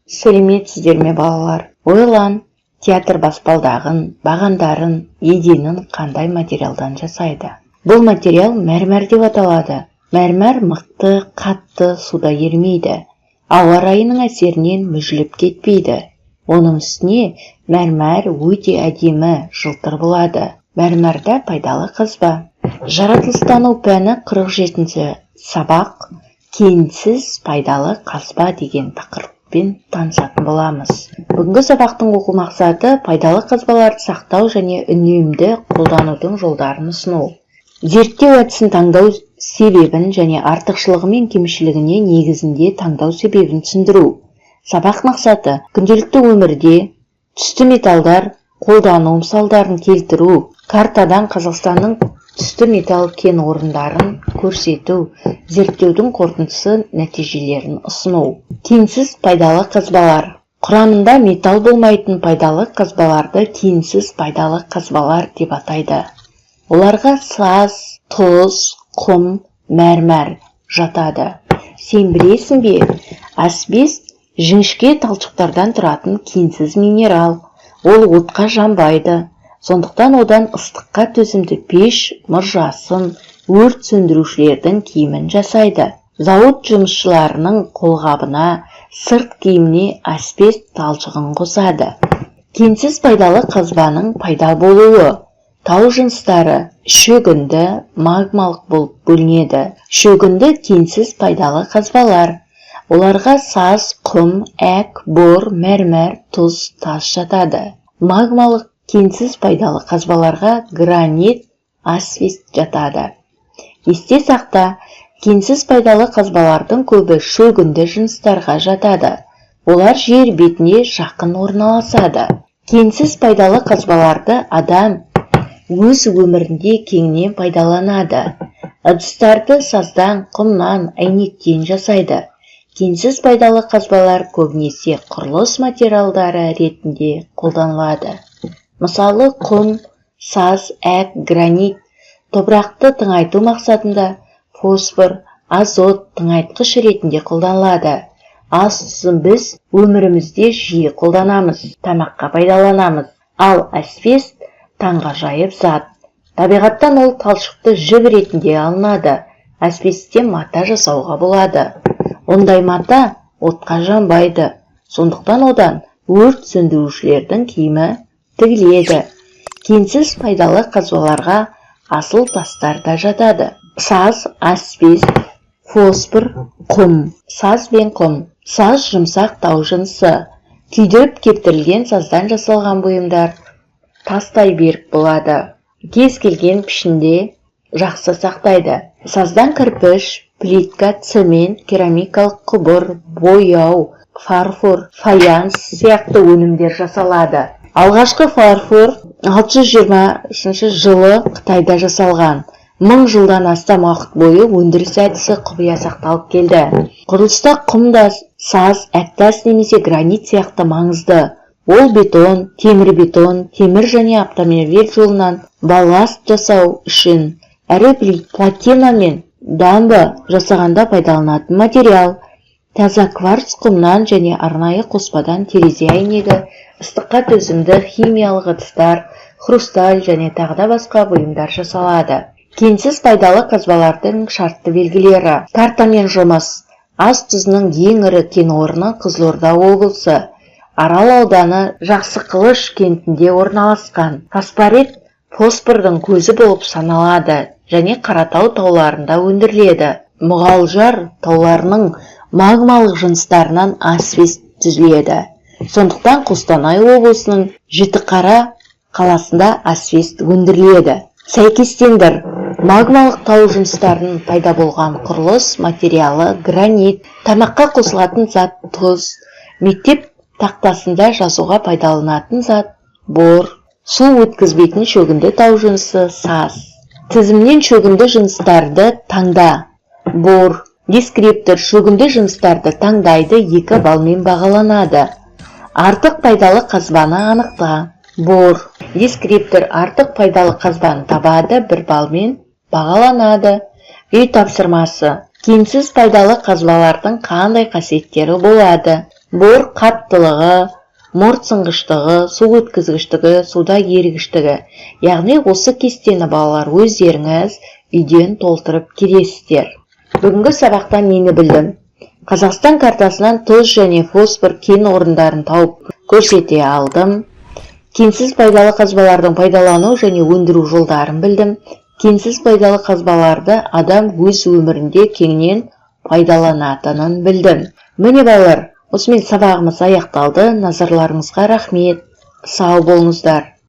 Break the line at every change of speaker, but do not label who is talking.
Сәлеметсіздер ме балалар? Ойлан, театр баспалдағын, бағандарын, еденін қандай материалдан жасайды? Бұл материал мәрмәр деп аталады. Мәрмәр мықты, қатты, суда ерімейді. Ауа райының әсерінен мүжіліп кетпейді. Оның үстіне мәрмәр өте әдемі, жылтыр болады. Мәрмәрда пайдалы қазба. Жаратылыстану пәні 47-ші сабақ кенсіз пайдалы қазба деген тақырыппен танысатын боламыз. Бүгінгі сабақтың оқу мақсаты пайдалы қазбаларды сақтау және үнемді қолданудың жолдарын ұсыну. Зерттеу әдісін таңдау себебін және артықшылығы мен кемшілігіне негізінде таңдау себебін түсіндіру. Сабақ мақсаты күнделікті өмірде түсті металдар қолдану мысалдарын келтіру, картадан Қазақстанның түсті металл кен орындарын көрсету, зерттеудің қорытындысы нәтижелерін ұсыну. Кенсіз пайдалы қазбалар. Құрамында металл болмайтын пайдалы қазбаларды кенсіз пайдалы қазбалар деп атайды. Оларға саз, тұз, құм, мәрмәр жатады. Сен білесің бе? Асбест жіңішке талшықтардан тұратын кенсіз минерал. Ол отқа жанбайды. Сондықтан одан ыстыққа төзімді пеш, мұржасын, өрт сөндірушілердің киімін жасайды. Зауыт жұмысшыларының қолғабына, сырт киіміне асбест талшығын қосады. Кенсіз пайдалы қазбаның пайда болуы. Тау жыныстары шөгінді, магмалық болып бөлінеді. Шөгінді кенсіз пайдалы қазбалар. Оларға саз, құм, әк, бор, мәрмәр, тұз, тас жатады. Магмалық кенсіз пайдалы қазбаларға гранит, асбест жатады. Есте сақта, кенсіз пайдалы қазбалардың көбі шөгінді жыныстарға жатады. Олар жер бетіне жақын орналасады. Кенсіз пайдалы қазбаларды адам өз өмірінде кеңінен пайдаланады. Ыдыстарды саздан, құмнан, әйнектен жасайды. Кенсіз пайдалы қазбалар көбінесе құрылыс материалдары ретінде қолданылады. Мысалы, құм, саз, әк, гранит, топырақты тыңайту мақсатында фосфор, азот тыңайтқыш ретінде қолданылады. Ас тұзын біз өмірімізде жиі қолданамыз, тамаққа пайдаланамыз. Ал асбест таңғажайып зат. Табиғаттан ол талшықты жіп ретінде алынады. Асбесттен мата жасауға болады. Ондай мата отқа жанбайды. Сондықтан одан өрт сөндірушілердің киімі тігіледі. Кенсіз пайдалы қазбаларға асыл тастар да жатады. Саз, асбест, фосфор, құм. Саз бен құм. Саз жұмсақ тау жынысы. Күйдіріп кептірілген саздан жасалған бұйымдар тастай берік болады. Кез келген пішінде жақсы сақтайды. Саздан кірпіш, плитка, цемент, керамикалық құбыр, бояу, фарфор, фаянс сияқты өнімдер жасалады. Алғашқы фарфор 620 жылы Қытайда жасалған. 1000 жылдан астам уақыт бойы өндіріс әдісі құпия сақталып келді. Құрылыста құм да саз, әктас немесе гранит сияқты маңызды. Ол бетон, темірбетон, темір және автомобиль жолынан балласт жасау үшін әрі платина мен дамба жасағанда пайдаланатын материал. Таза кварц құмнан және арнайы қоспадан терезе әйнегі, ыстыққа төзімді химиялық ыдыстар, хрусталь және тағда басқа бұйымдар жасалады. Кенсіз пайдалы қазбалардың шартты белгілері. Картамен жұмыс. Ас тұзының ең ірі кен орны Қызылорда облысы. Арал ауданы Жақсықылыш кентінде орналасқан. Фосфорит фосфордың көзі болып саналады және Қаратау тауларында өндіріледі. Мұғалжар тауларының магмалық жыныстарынан асбест түзіледі. Сондықтан Қостанай облысының Жітіқара қаласында асбест өндіріледі. Сәйкестендір. Магмалық тау жыныстарының пайда болған құрылыс материалы гранит, тамаққа қосылатын зат тұз, мектеп тақтасында жазуға пайдаланатын зат бор, су өткізбейтін шөгінді тау жынысы саз. Тізімнен шөгінді жыныстарды таңда. Бор. Дескриптор шөгінді жыныстарды таңдайды, 2 балмен бағаланады. Артық пайдалы қазбаны анықта. Бор. Дескриптор артық пайдалы қазбаны табады, 1 балмен бағаланады. Үй тапсырмасы. Кенсіз пайдалы қазбалардың қандай қасиеттері болады? Бор қаттылығы, морт сынғыштығы, су өткізгіштігі, суда ерігіштігі. Яғни осы кестені балалар өздеріңіз үйден толтырып келесіздер. Бүгінгі сабақтан нені білдім? Қазақстан картасынан тұз және фосфор кен орындарын тауып көрсете алдым. Кенсіз пайдалы қазбалардың пайдалану және өндіру жолдарын білдім. Кенсіз пайдалы қазбаларды адам өз өмірінде кеңінен пайдаланатынын білдім. Міне балалар, осымен сабағымыз аяқталды. Назарларыңызға рахмет. Сау болыңыздар.